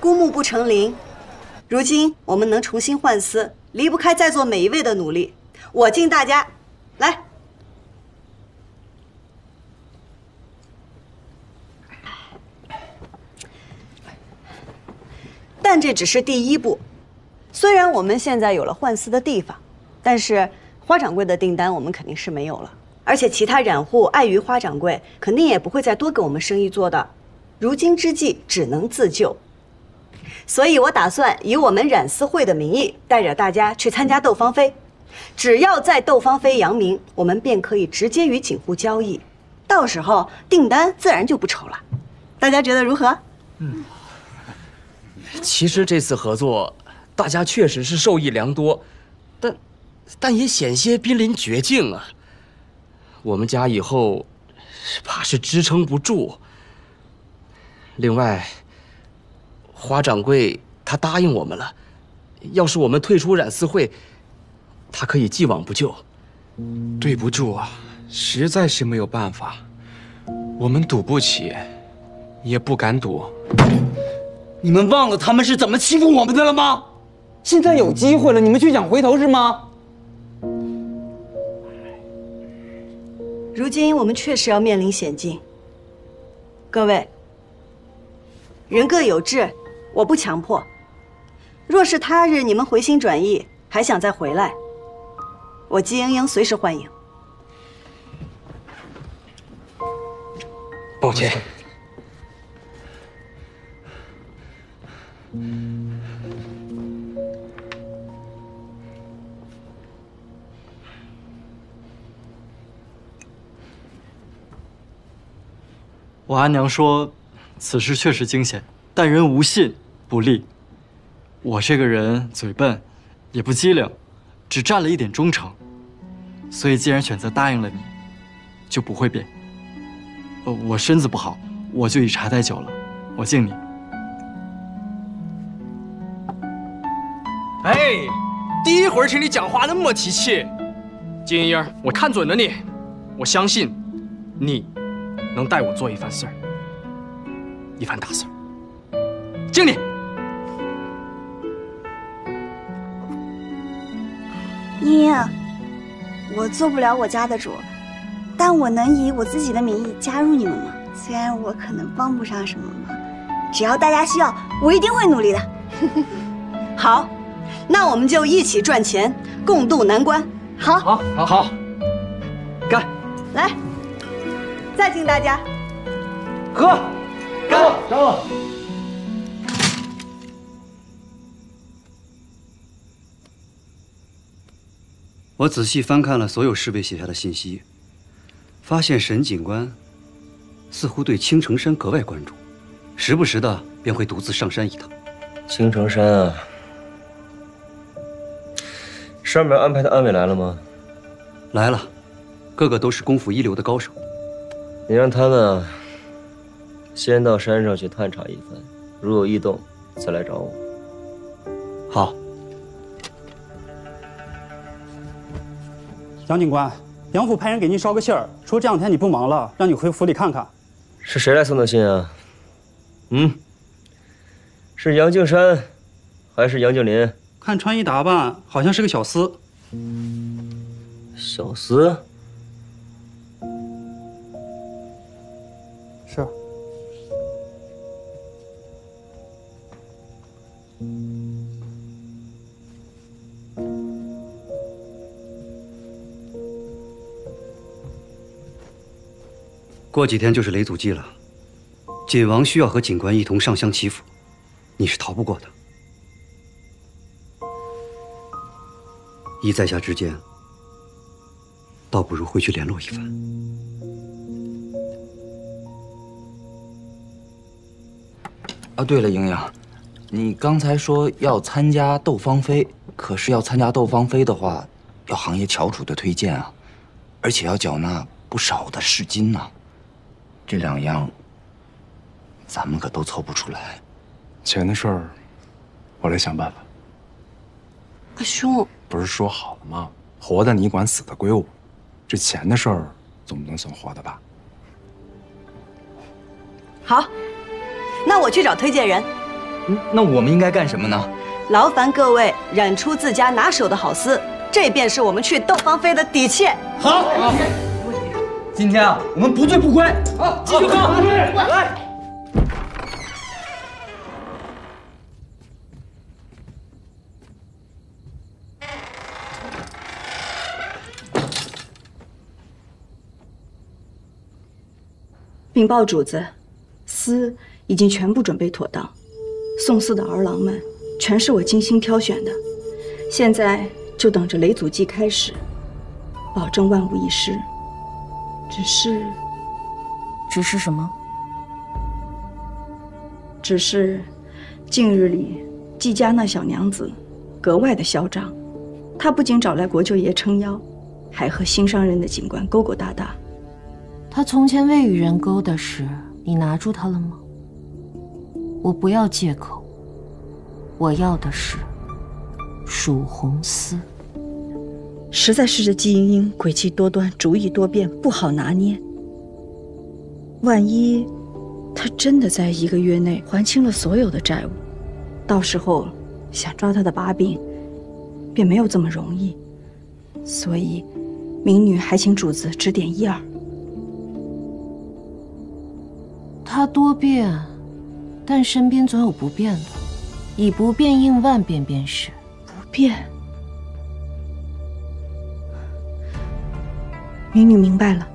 孤木不成林，如今我们能重新换丝，离不开在座每一位的努力。我敬大家，来。但这只是第一步。虽然我们现在有了换丝的地方，但是花掌柜的订单我们肯定是没有了，而且其他染户碍于花掌柜，肯定也不会再多给我们生意做的。如今之计，只能自救。 所以，我打算以我们染丝会的名义，带着大家去参加斗芳菲。只要在斗芳菲扬名，我们便可以直接与景户交易，到时候订单自然就不愁了。大家觉得如何？其实这次合作，大家确实是受益良多，但也险些濒临绝境啊。我们家以后怕是支撑不住。另外， 花掌柜他答应我们了，要是我们退出染丝会，他可以既往不咎。对不住啊，实在是没有办法，我们赌不起，也不敢赌。你们忘了他们是怎么欺负我们的了吗？现在有机会了，你们却想回头是吗？如今我们确实要面临险境。各位，人各有志。 我不强迫。若是他日你们回心转意，还想再回来，我姬莹莹随时欢迎。抱歉。我阿娘说，此事确实惊险。 但人无信不立。我这个人嘴笨，也不机灵，只占了一点忠诚，所以既然选择答应了你，就不会变。我身子不好，我就以茶代酒了。我敬你。哎，第一回听你讲话那么提气，金英儿，我看准了你，我相信你能带我做一番事儿，一番大事儿。 敬你，莹莹，我做不了我家的主，但我能以我自己的名义加入你们吗？虽然我可能帮不上什么忙，只要大家需要，我一定会努力的。好，那我们就一起赚钱，共度难关。好，好，干！来，再敬大家，喝，干！干！ 我仔细翻看了所有侍卫写下的信息，发现沈警官似乎对青城山格外关注，时不时的便会独自上山一趟。青城山啊，上面安排的暗卫来了吗？来了，个个都是功夫一流的高手。你让他们啊，先到山上去探查一番，如有异动，再来找我。好。杨警官，杨府派人给您捎个信儿，说这两天你不忙了，让你回府里看看。是谁来送的信啊？是杨敬山，还是杨敬林？看穿衣打扮，好像是个小厮。小厮？是。过几天就是雷祖祭了，锦王需要和警官一同上香祈福，你是逃不过的。依在下之见，倒不如回去联络一番。啊，对了，莹莹，你刚才说要参加斗芳菲，可是要参加斗芳菲的话，要行业翘楚的推荐啊，而且要缴纳不少的市金呐。这两样，咱们可都凑不出来。钱的事儿，我来想办法。阿兄，不是说好了吗？活的你管，死的归我。这钱的事儿，总不能算活的吧？好，那我去找推荐人。那我们应该干什么呢？劳烦各位染出自家拿手的好丝，这便是我们去斗芳菲的底气。好。今天啊，我们不醉不归。好，继续干！来。禀报主子，丝已经全部准备妥当，送丝的儿郎们全是我精心挑选的，现在就等着雷祖祭开始，保证万无一失。只是什么？只是近日里季家那小娘子格外的嚣张，她不仅找来国舅爷撑腰，还和新上任的警官勾勾搭搭。她从前未与人勾搭时，你拿住她了吗？我不要借口，我要的是蜀红丝。实在是这季莺莺诡计多端，主意多变，不好拿捏。万一她真的在1个月内还清了所有的债务，到时候想抓她的把柄，便没有这么容易。所以，民女还请主子指点一二。她多变，但身边总有不变的，以不变应万变便是。不变。民女明白了，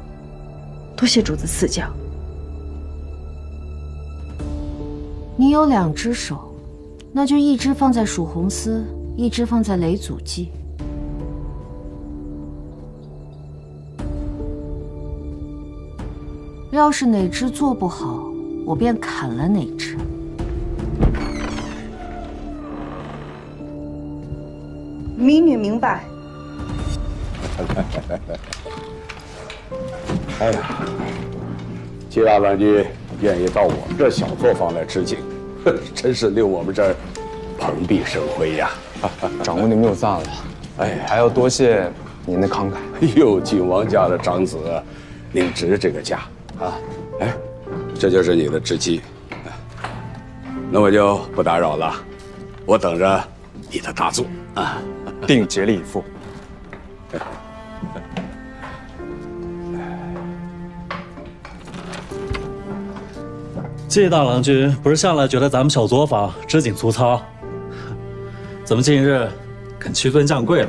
多谢主子赐教。你有2只手，那就1只放在蜀红丝，1只放在雷祖祭。要是哪只做不好，我便砍了哪只。民女明白。哎呀，季大将军愿意到我们这小作坊来吃景，真是令我们这儿蓬荜生辉呀！长官您谬赞了，哎，还要多谢您的慷慨。哎呦，景王家的长子，您值这个价啊！哎，这就是你的知妻，那我就不打扰了，我等着你的大作啊！定竭力以赴。季大郎君不是向来觉得咱们小作坊织锦粗糙，怎么近日肯屈尊降贵了？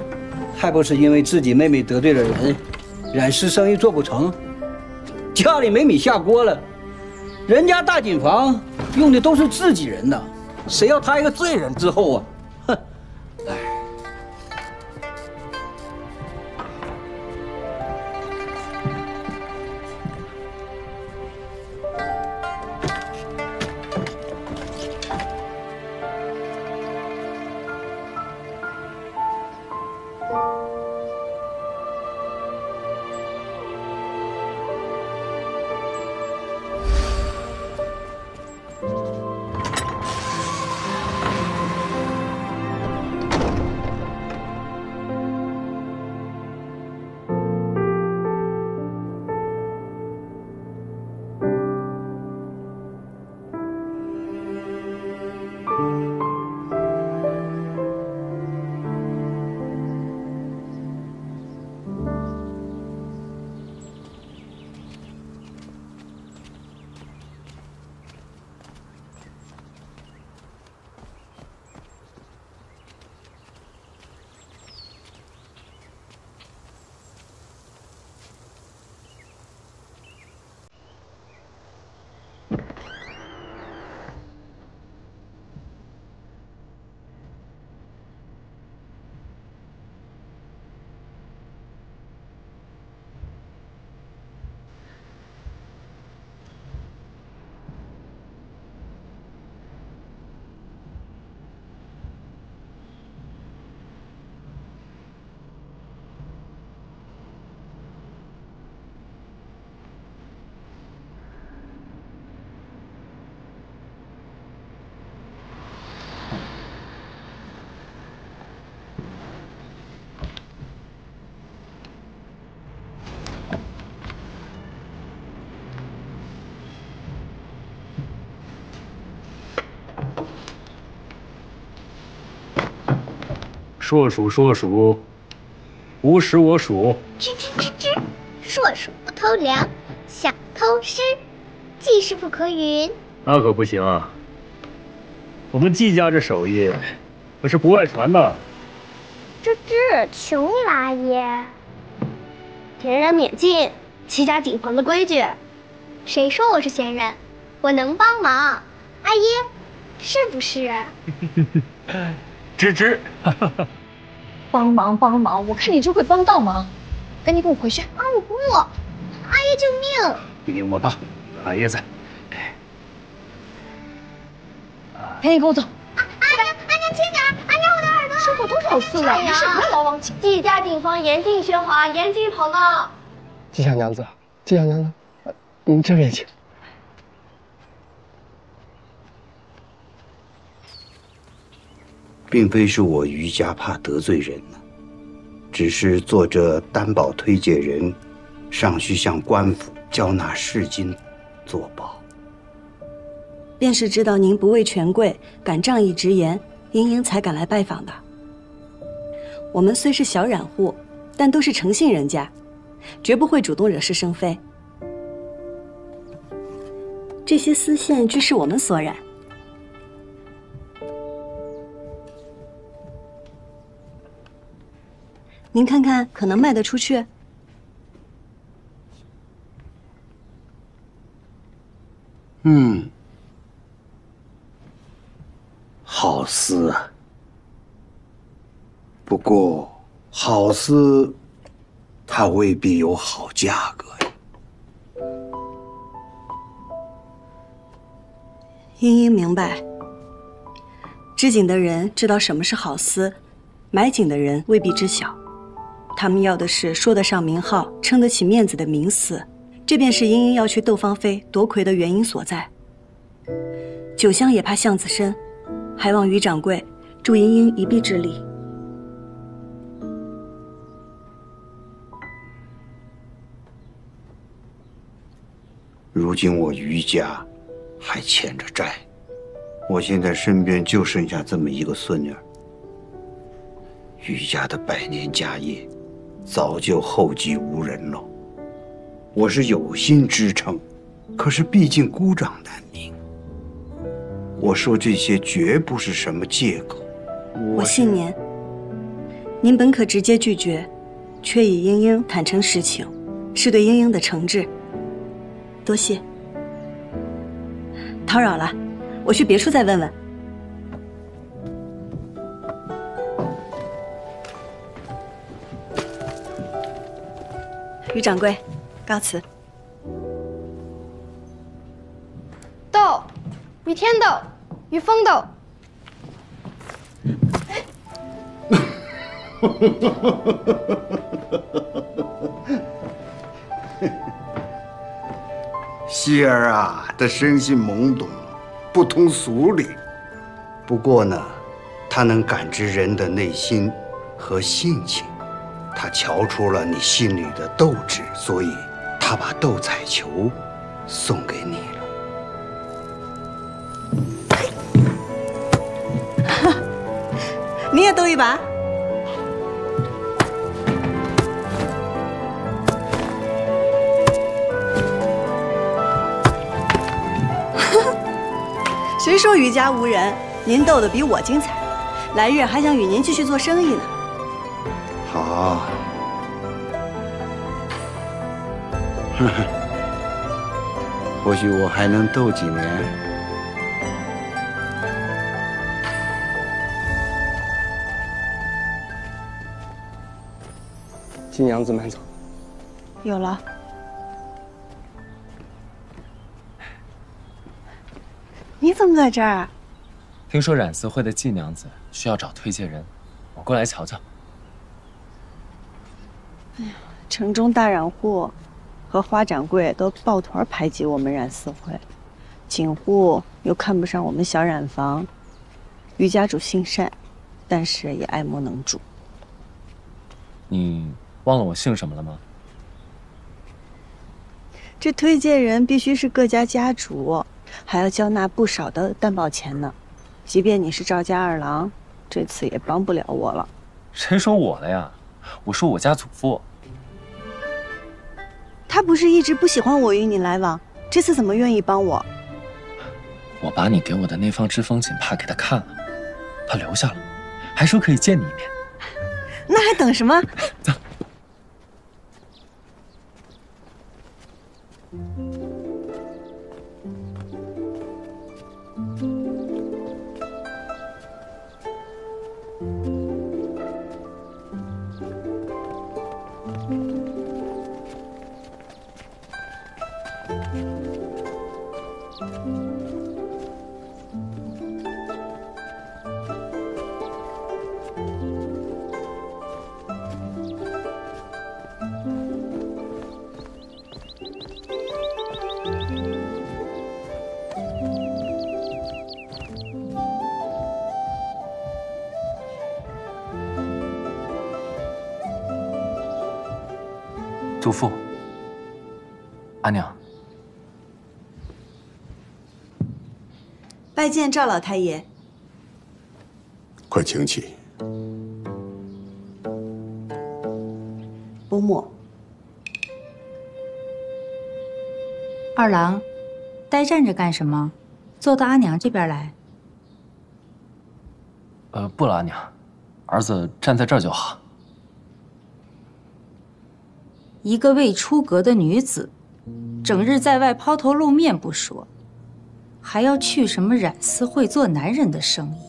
还不是因为自己妹妹得罪了人，染丝生意做不成，家里没米下锅了。人家大锦坊用的都是自己人呐，谁要他一个罪人之后啊？哼！哎。硕鼠，硕鼠，无食我黍。吱吱吱吱，硕鼠不偷粮，想偷师，季师傅可允。那可不行啊！我们季家这手艺可是不外传的。吱吱，求你了，阿姨。闲人免进，戚家谨防的规矩。谁说我是闲人？我能帮忙，阿姨，是不是？吱吱，帮忙帮忙，我看你就会帮倒忙，赶紧跟我回去。啊，我不，阿姨救命！听我吧，老爷子。赶紧跟我走。阿娘轻点，阿娘我的耳朵。说过多少次了，你是不要老往前。季家谨防严禁喧哗，严禁吵闹。季小娘子，季小娘子，您这边请。并非是我余家怕得罪人呢，只是做这担保推介人，尚需向官府交纳市金作保。便是知道您不畏权贵，敢仗义直言，英英才敢来拜访的。我们虽是小染户，但都是诚信人家，绝不会主动惹是生非。这些丝线俱是我们所染。您看看，可能卖得出去？好丝啊。不过，好丝，它未必有好价格呀。英英明白，织锦的人知道什么是好丝，买锦的人未必知晓。他们要的是说得上名号、撑得起面子的名丝，这便是英英要去窦芳菲夺魁的原因所在。酒香也怕巷子深，还望于掌柜助英英一臂之力。如今我余家还欠着债，我现在身边就剩下这么一个孙女儿，余家的百年家业早就后继无人了。我是有心支撑，可是毕竟孤掌难鸣。我说这些绝不是什么借口。我信您，您本可直接拒绝，却以英英坦诚实情，是对英英的诚挚。多谢，叨扰了，我去别处再问问。于掌柜，告辞。豆，于天豆，于风豆。希儿啊，他生性懵懂，不通俗理。不过呢，他能感知人的内心和性情。他瞧出了你心里的斗志，所以他把斗彩球送给你了。你也斗一把？谁说余家无人？您斗得比我精彩，来日还想与您继续做生意呢。好，或许我还能斗几年。金娘子慢走。有了。你怎么在这儿？听说染丝会的季娘子需要找推介人，我过来瞧瞧。哎呀，城中大染户和花掌柜都抱团排挤我们染丝会，锦户又看不上我们小染坊。余家主心善，但是也爱莫能助。你忘了我姓什么了吗？这推荐人必须是各家家主，还要交纳不少的担保钱呢。即便你是赵家二郎，这次也帮不了我了。谁说我了呀？我说我家祖父。他不是一直不喜欢我与你来往，这次怎么愿意帮我？我把你给我的那方知风锦帕给他看了，他留下了，还说可以见你一面。那还等什么？走。祖父，阿娘，拜见赵老太爷。快请起。伯母，二郎，呆站着干什么？坐到阿娘这边来。不了，阿娘，儿子站在这儿就好。一个未出阁的女子，整日在外抛头露面不说，还要去什么染丝会做男人的生意，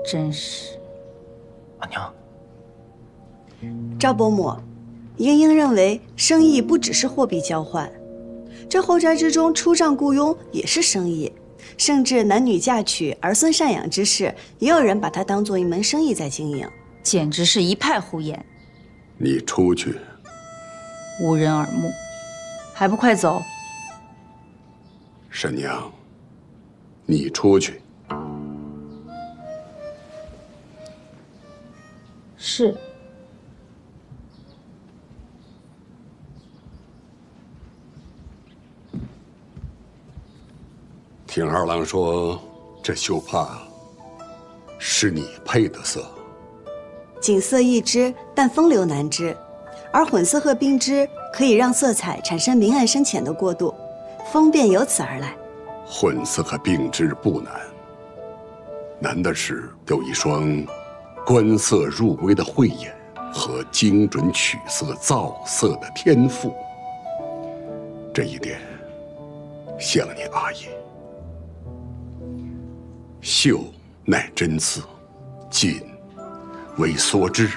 真是。阿娘，赵伯母，英英认为生意不只是货币交换，这后宅之中出账雇佣也是生意，甚至男女嫁娶、儿孙赡养之事，也有人把它当做一门生意在经营，简直是一派胡言。你出去。无人耳目，还不快走！沈娘，你出去。是。听二郎说，这绣帕是你配的色。锦色一枝，但风流难支。而混色和冰脂可以让色彩产生明暗深浅的过渡，风便由此而来。混色和并织不难，难的是有一双观色入微的慧眼和精准取色造色的天赋。这一点像你阿爷。绣乃针刺，锦为梭织。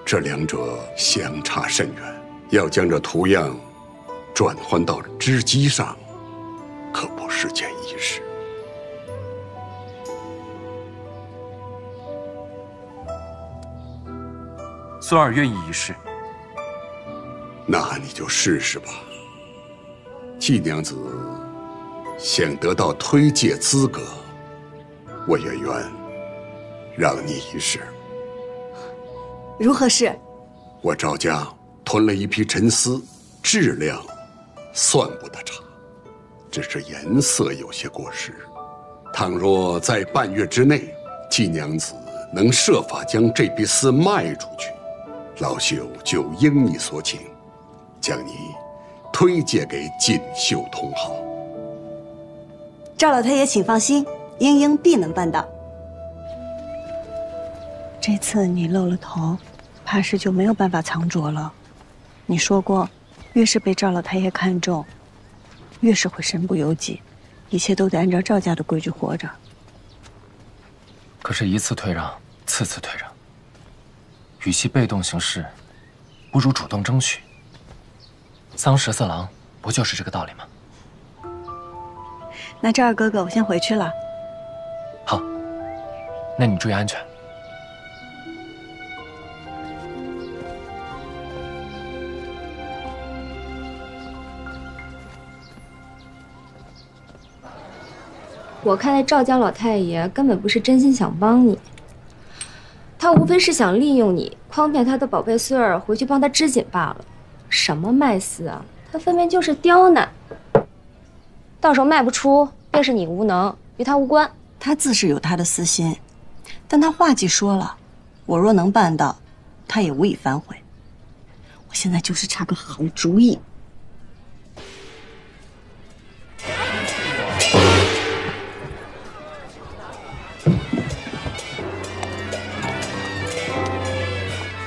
这两者相差甚远，要将这图样转换到织机上，可不是件易事。孙儿愿意一试。那你就试试吧。季娘子想得到推介资格，我也愿让你一试。如何试？我赵家囤了一批沉丝，质量算不得差，只是颜色有些过时。倘若在半月之内，季娘子能设法将这批丝卖出去，老朽就应你所请，将你推荐给锦绣同好。赵老太爷，请放心，英英必能办到。这次你露了头，怕是就没有办法藏拙了。你说过，越是被赵老太爷看中，越是会身不由己，一切都得按照赵家的规矩活着。可是，一次退让，次次退让，与其被动行事，不如主动争取。桑十四郎不就是这个道理吗？那赵二哥哥，我先回去了。好，那你注意安全。我看来赵家老太爷根本不是真心想帮你，他无非是想利用你，诓骗他的宝贝孙儿回去帮他织锦罢了。什么卖丝啊，他分明就是刁难。到时候卖不出，便是你无能，与他无关。他自是有他的私心，但他话既说了，我若能办到，他也无以反悔。我现在就是差个好主意。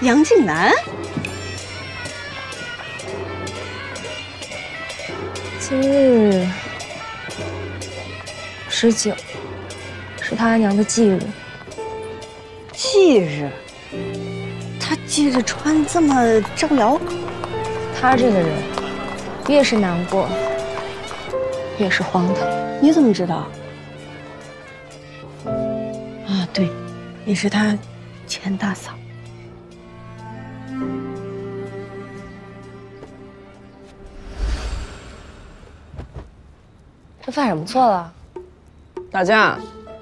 杨静南，今日19，是他阿娘的忌日。忌日？他忌日穿这么招摇？他这个人，越是难过，越是荒唐。你怎么知道？啊，对，你是他前大嫂。这犯什么错了？打架，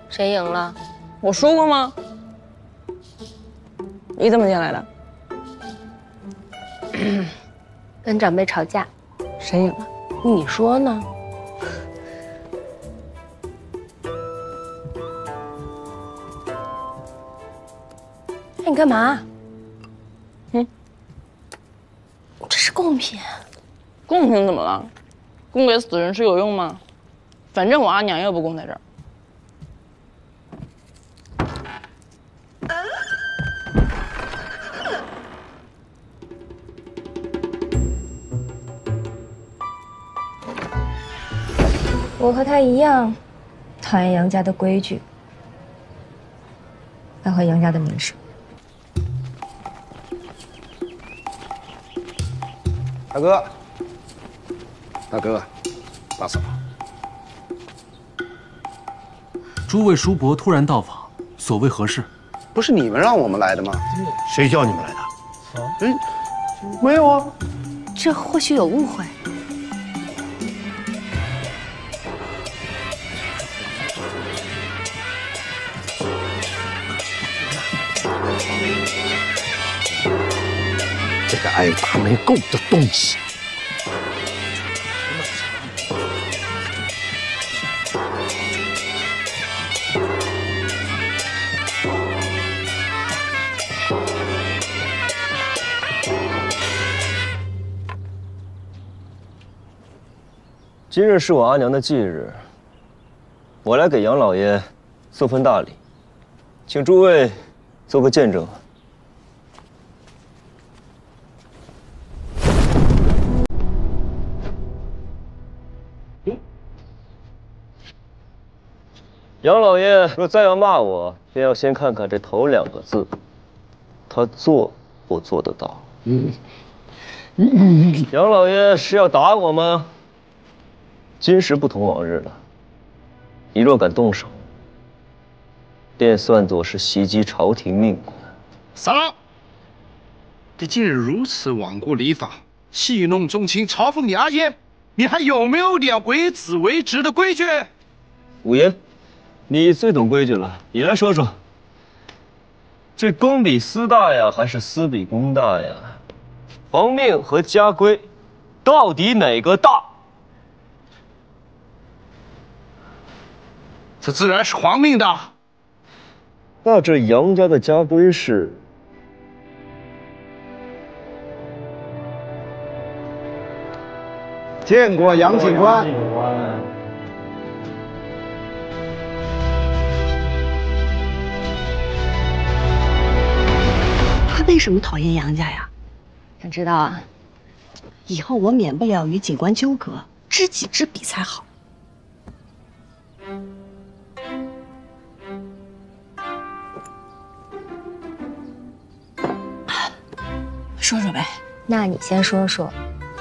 谁赢了？我输过吗？你怎么进来的？跟长辈吵架，谁赢了？你说呢？哎，你干嘛？这是贡品。贡品怎么了？供给死人吃有用吗？反正我阿娘又不供在这儿。我和他一样，讨厌杨家的规矩，败坏杨家的名声。大哥，大哥，大嫂，诸位叔伯突然到访，所谓何事？不是你们让我们来的吗？谁叫你们来的？没有啊。这或许有误会。这个爱打没够的东西！今日是我阿娘的忌日，我来给杨老爷送份大礼，请诸位做个见证。杨老爷若再要骂我，便要先看看这头2个字，他做不做得到。杨老爷是要打我吗？今时不同往日了，你若敢动手，便算作是袭击朝廷命官。三郎，你今日如此罔顾礼法，戏弄宗亲，嘲讽你阿爷，你还有没有点为子为直的规矩？五爷，你最懂规矩了，你来说说，这公比私大呀，还是私比公大呀？皇命和家规，到底哪个大？这自然是皇命大。那这杨家的家规是？见过杨警官。他为什么讨厌杨家呀？想知道啊？以后我免不了与警官纠葛，知己知彼才好。说说呗。那你先说说，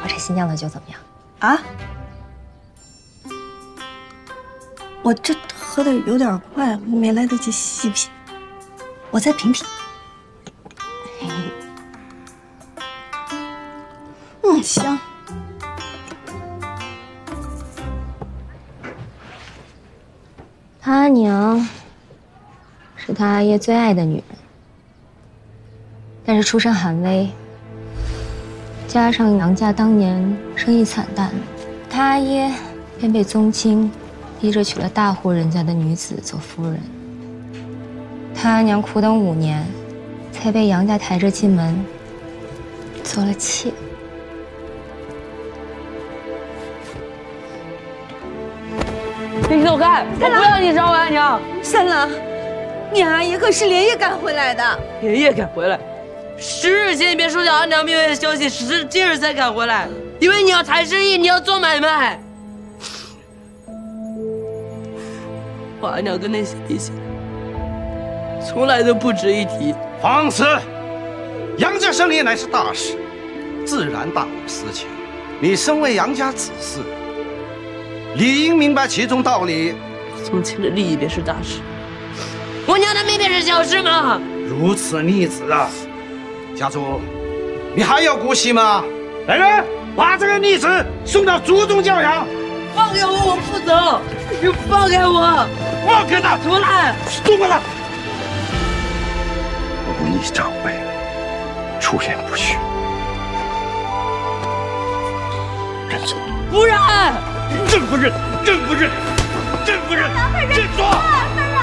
我这新酿的酒怎么样？啊？我这喝的有点快，没来得及细品，我再品品。香。他阿娘是他阿爷最爱的女人，但是出身寒微，加上杨家当年生意惨淡，他阿爷便被宗亲逼着娶了大户人家的女子做夫人。他阿娘苦等5年，才被杨家抬着进门，做了妾。你走开！我不要你找我阿娘。三郎，你阿姨可是连夜赶回来的。连夜赶回来？10日前你便收下阿娘命危的消息，时至今日才赶回来。因为你要谈生意，你要做买卖。我阿娘跟那些比起来，从来都不值一提。放肆！杨家生意乃是大事，自然大无私情。你身为杨家子嗣，理应明白其中道理。宗亲的利益便是大事，我娘的命便是小事吗？如此逆子啊！家主，你还要姑息吗？来人，把这个逆子送到族中教养。放开我，我不走！你放开我！放开他！出来！松开他！无逆长辈，出言不逊。认错！不认！认不认？认不认？认不认？认错！三郎，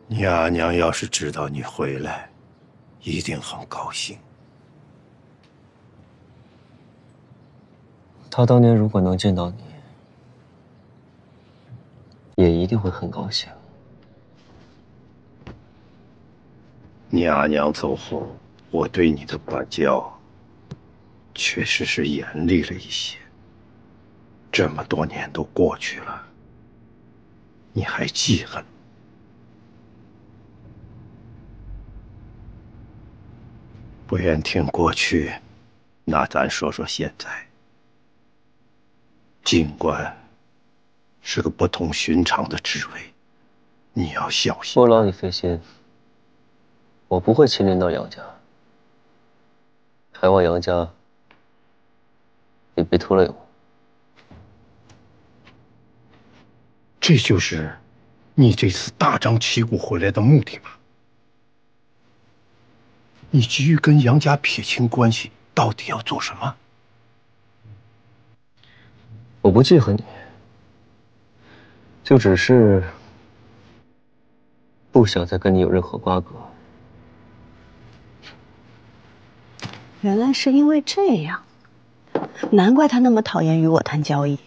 你阿娘要是知道你回来，一定很高兴。他当年如果能见到你，也一定会很高兴。你阿娘走后，我对你的管教确实是严厉了一些。这么多年都过去了，你还记恨？不愿听过去，那咱说说现在。尽管是个不同寻常的职位，你要小心。不劳你费心，我不会牵连到杨家，还望杨家也别拖累我。这就是你这次大张旗鼓回来的目的吧？你急于跟杨家撇清关系，到底要做什么？我不记恨你，就只是不想再跟你有任何瓜葛。原来是因为这样，难怪他那么讨厌与我谈交易。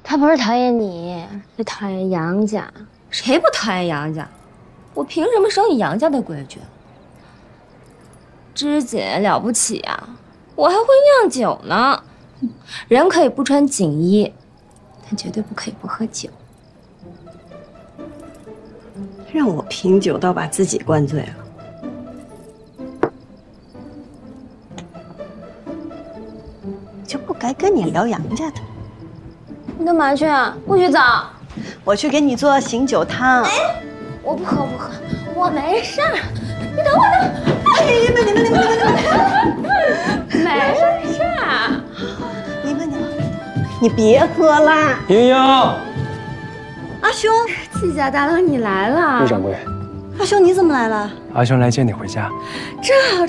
他不是讨厌你，是讨厌杨家。谁不讨厌杨家？我凭什么守你杨家的规矩？芝姐了不起啊，我还会酿酒呢。人可以不穿锦衣，但绝对不可以不喝酒。让我品酒倒把自己灌醉了。就不该跟你聊杨家的。你干嘛去啊？不许走！我去给你做醒酒汤。哎，我不喝，我没事儿。你等我等。你们，没事儿。你别喝啦！莹莹，阿兄，季家大郎你来了。陆掌柜，阿兄你怎么来了？阿兄来接你回家。正好，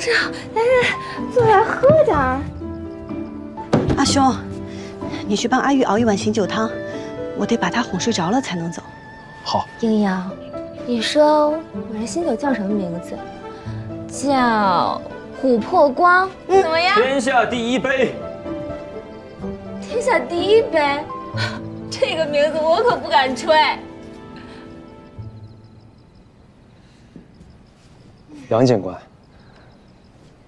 来，坐来喝点儿。阿兄，你去帮阿玉熬一碗醒酒汤，我得把他哄睡着了才能走。好。莹莹，你说我这新酒叫什么名字？叫琥珀光，怎么样？天下第一杯。天下第一杯，这个名字我可不敢吹。杨警官，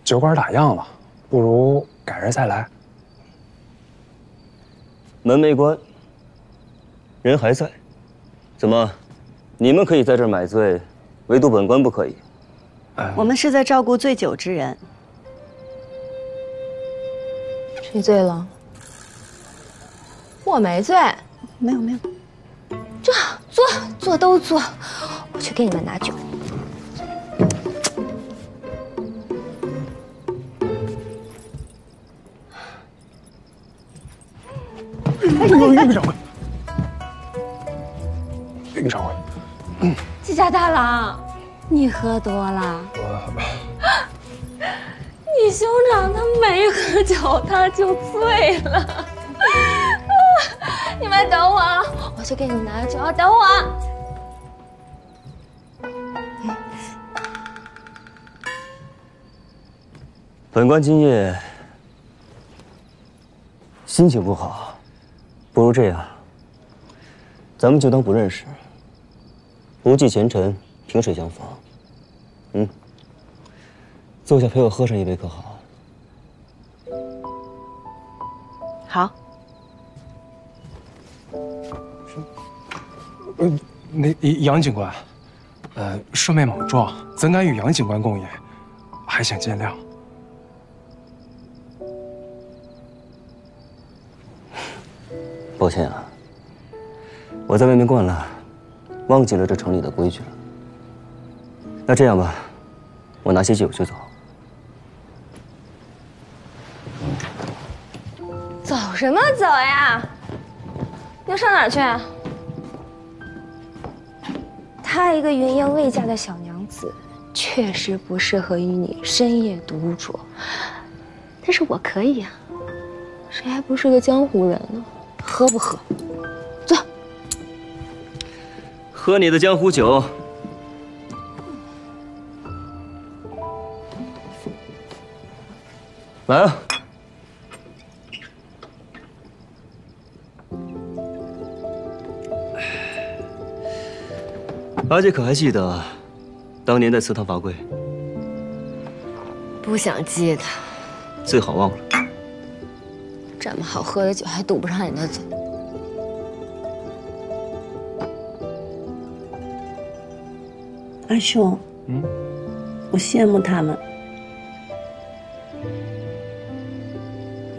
酒馆打烊了，不如改日再来。门没关，人还在。怎么，你们可以在这儿买醉，唯独本官不可以？我们是在照顾醉酒之人。谁醉了？我没醉。没有。坐都坐，我去给你们拿酒。岳掌柜，岳掌柜，季家大郎，你喝多了。你兄长他没喝酒，他就醉了。你们等我啊，我去给你拿酒，等我。本官今夜心情不好，不如这样，咱们就当不认识，不计前尘，萍水相逢。坐下陪我喝上一杯，可好？好。那杨警官，顺便莽撞，怎敢与杨警官共饮，还请见谅。抱歉啊，我在外面惯了，忘记了这城里的规矩了。那这样吧，我拿些酒就走。走什么走呀？要上哪儿去？她一个云烟未嫁的小娘子，确实不适合与你深夜独酌。但是我可以呀，谁还不是个江湖人呢？喝不喝？坐。喝你的江湖酒。来啊！阿姐可还记得当年在祠堂罚跪？不想记得。最好忘了。这么好喝的酒还堵不上你的嘴。阿兄，我羡慕他们。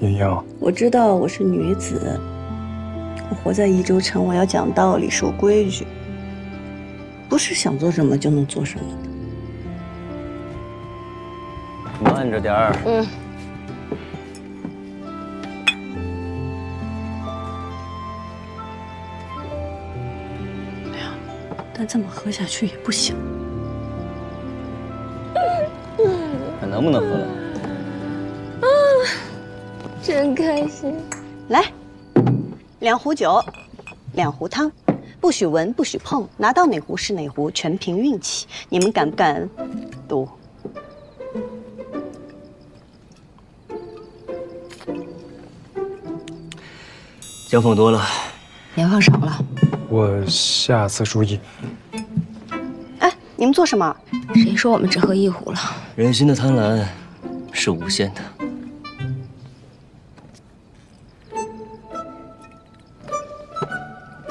莹莹，我知道我是女子，我活在宜州城，我要讲道理、守规矩，不是想做什么就能做什么的。慢着点儿。但这么喝下去也不行。看能不能喝了。真开心。来，2壶酒，2壶汤，不许闻，不许碰，拿到哪壶是哪壶，全凭运气。你们敢不敢赌？姜放多了，盐放少了。我下次注意。哎，你们做什么？谁说我们只喝1壶了？人心的贪婪是无限的。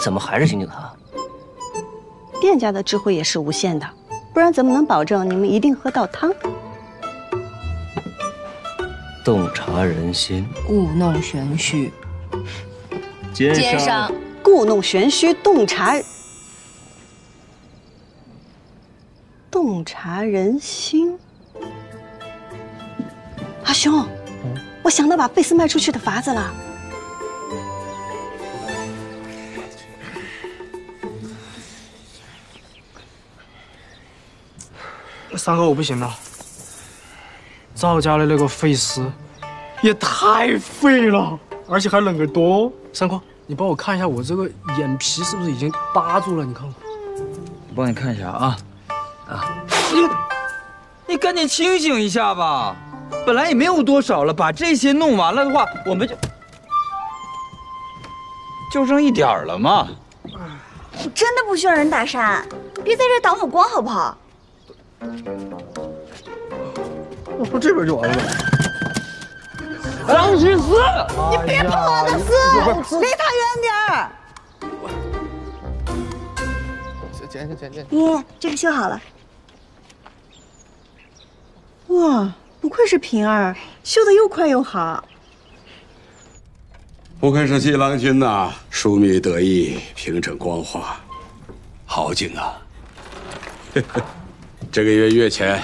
怎么还是醒酒汤？店家的智慧也是无限的，不然怎么能保证你们一定喝到汤？洞察人心，故弄玄虚。奸商，故弄玄虚，洞察人心。阿兄，我想到把贝斯卖出去的法子了。三哥，我不行了。赵家的那个费斯也太废了，而且还冷个多。三哥，你帮我看一下我这个眼皮是不是已经搭住了？你看看。我帮你看一下啊。你赶紧清醒一下吧，本来也没有多少了，把这些弄完了的话，我们就剩一点儿了嘛。我真的不需要人打伞，别在这挡我光好不好？我说这边就完了。张十四，你别碰我的丝，离他远点儿。捡。咦，这个修好了。哇，不愧是平儿，修得又快又好。不愧是季郎君呐，疏密得意，平整光滑，好景啊！这个月月钱，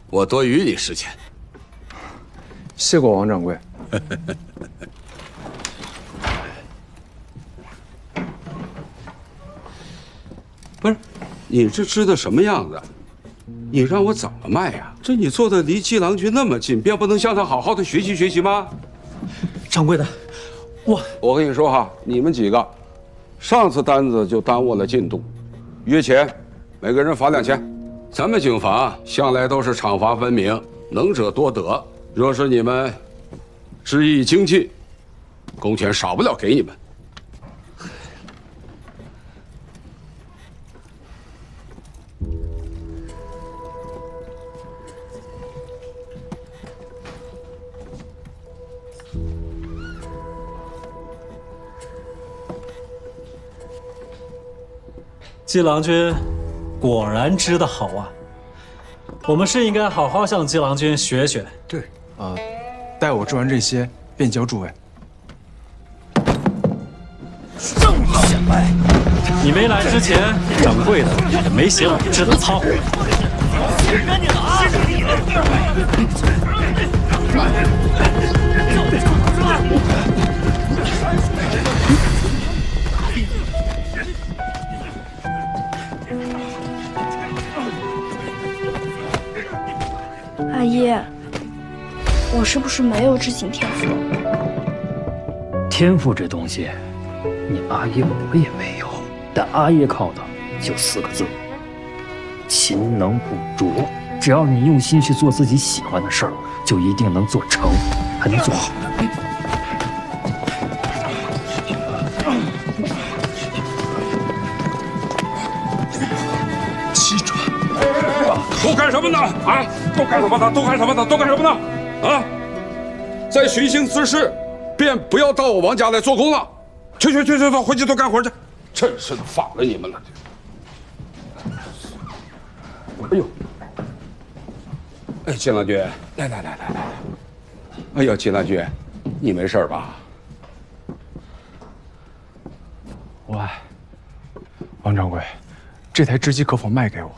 我多余你10钱。谢过王掌柜。不是，你这织的什么样子？你让我怎么卖呀？这你做的离季郎君那么近，便不能向他好好的学习学习吗？掌柜的，我跟你说哈，你们几个，上次单子就耽误了进度，约钱，每个人罚2千。咱们警坊向来都是赏罚分明，能者多得。若是你们织艺精进，工钱少不了给你们。季郎君果然织得好啊！我们是应该好好向季郎君学学。对，待我织完这些，便交诸位。正义显摆！你没来之前，掌柜的也没嫌我织的糙。阿姨，我是不是没有织锦天赋？天赋这东西，你阿爷我也没有，但阿爷靠的就4个字：勤能补拙。只要你用心去做自己喜欢的事儿，就一定能做成，还能做好。七转，都干什么呢？啊，都干什么呢？都干什么呢？都干什么呢？啊，在寻衅滋事，便不要到我王家来做工了。去，回去都干活去。真是的，反了你们了。哎呦！哎，金郎君，来！哎呦，金郎君，你没事吧？喂，王掌柜，这台织机可否卖给我？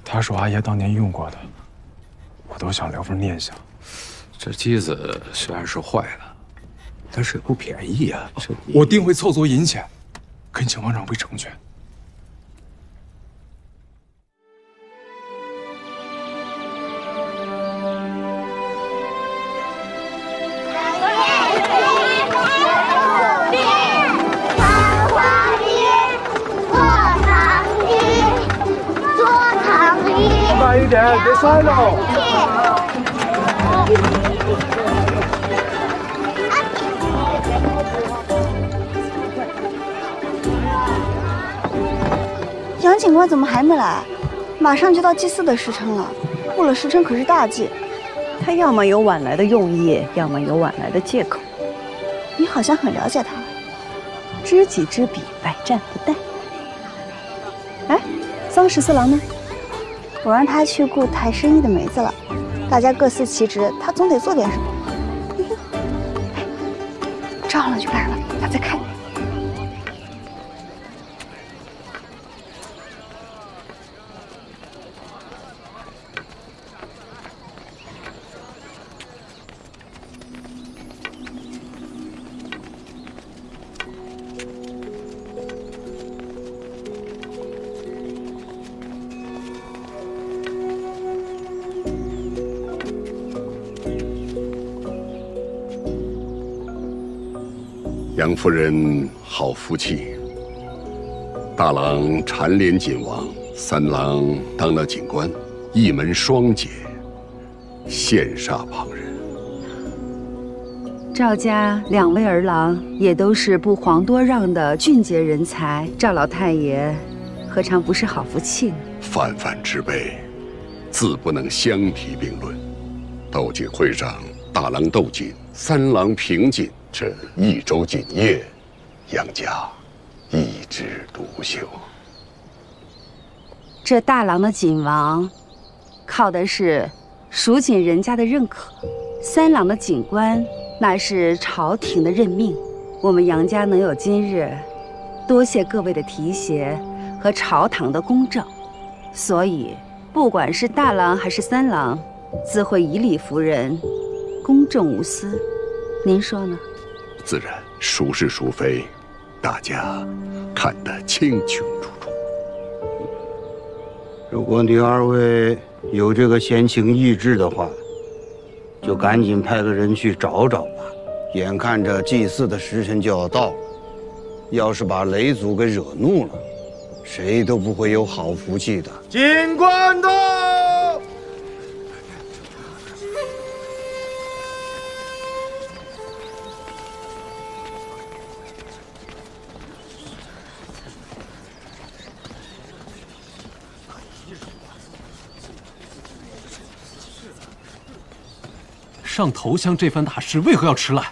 他说阿爷当年用过的，我都想留份念想。这机子虽然是坏了，但是也不便宜呀。我定会凑足银钱，恳请王掌柜成全。慢一点，别摔喽！杨警官怎么还没来？马上就到祭祀的时辰了，过了时辰可是大忌。他要么有晚来的用意，要么有晚来的借口。你好像很了解他。知己知彼，百战不殆。哎，桑14郎呢？我让他去顾抬生意的梅子了，大家各司其职，他总得做点什么。照了就干什么？他在看你。杨夫人好福气，大郎蝉联锦王，3郎当了警官，一门双杰，羡煞旁人。赵家2位儿郎也都是不遑多让的俊杰人才，赵老太爷何尝不是好福气呢？泛泛之辈，自不能相提并论。斗锦会上，大郎斗锦，3郎平锦，这一周锦业，杨家一枝独秀。这大郎的锦王，靠的是蜀锦人家的认可；3郎的锦官，那是朝廷的任命。我们杨家能有今日，多谢各位的提携和朝堂的公正。所以，不管是大郎还是3郎，自会以理服人，公正无私。您说呢？自然，孰是孰非，大家看得清清楚楚。如果你2位有这个闲情逸致的话，就赶紧派个人去找找吧。眼看着祭祀的时辰就要到了，要是把雷祖给惹怒了，谁都不会有好福气的。警官到！上头香这番大事为何要迟来？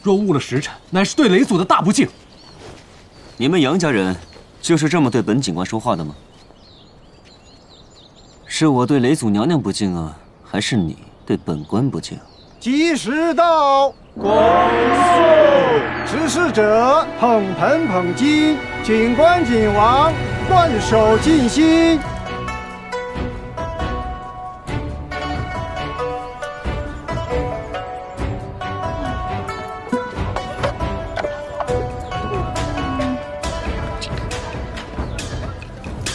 若误了时辰，乃是对雷祖的大不敬。你们杨家人就是这么对本警官说话的吗？是我对雷祖娘娘不敬啊，还是你对本官不敬？吉时到，恭送指使者捧盆捧金，警官警王万手尽心。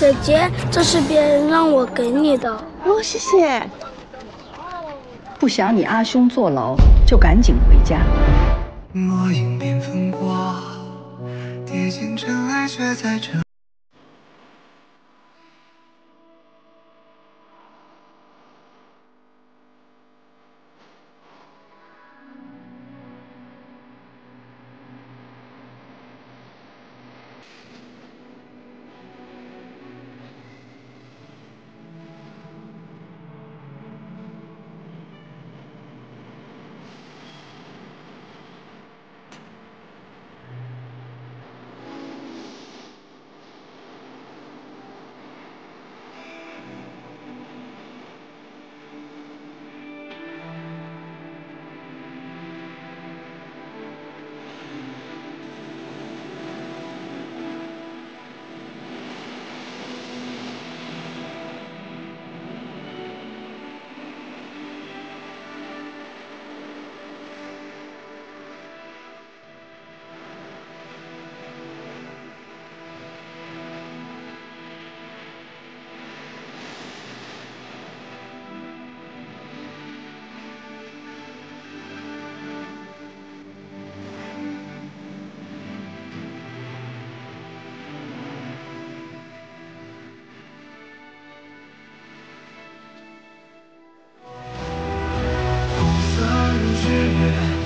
姐姐，这是别人让我给你的。哦，谢谢。不想你阿兄坐牢，就赶紧回家。莫迎面风过，跌进尘埃，却在这。红色如日月。